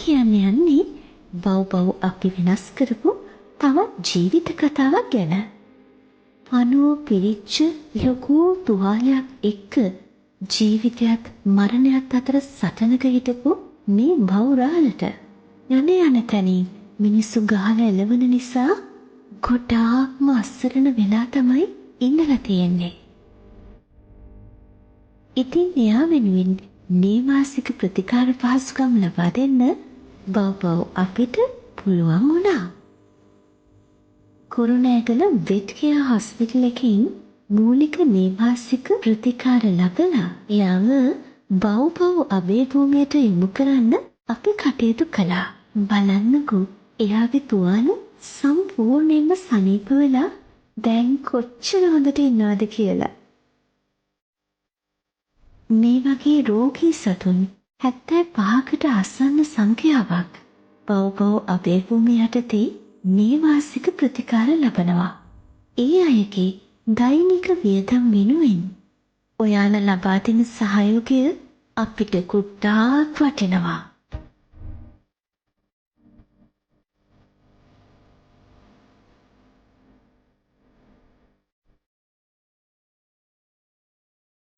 කියන්න යන්නේ බව් අපි වෙනස් කරපු තවත් ජීවිත කතාවක් ගැන. පණුව පිරිච්ච ලොකු තුවාලයක් එක්ක ජීවිතයත් මරණයත් අතර සටනක හිටපු මේ බවුරාලට යන තැනින් මිනිස්සු ගහලා එළවන නිසා ගොඩාක්ම අස්සරණ වෙලා තමයි ඉඳලා තියෙන්නේ. ඉතින් එයා වෙනුවෙන් නේවාසික ප්‍රතිකාර පහසුකම් ලබා දෙන්න බව් අපිට පුළුවන් වුණා. කුරුණෑගල වෙට් කෙයා හොස්පිටල් එකකින් මූලික නේවාසික ප්‍රතිකාර ලබලා එයාව බව් අභය භූමියට යොමු කරන්න අපි කටයුතු කළා. බලන්නකෝ එයාගේ තුවාල සම්පූර්ණයෙන්ම සනීප වෙලා දැන් කොච්චර හොඳට ඉන්නවද කියලා. මේ වගේ රෝගී සතුන් 75කට ආසන්න සංඛ්‍යාවක් බව් අභය භූමිය යටතේ නේවාසික ප්‍රතිකාර ලබනවා. ඒ අයගේ දෛනික වියදම් වෙනුවෙන් ඔයාලා ලබා දෙන සහයෝගය අපිට ගොඩාක් වටිනවා.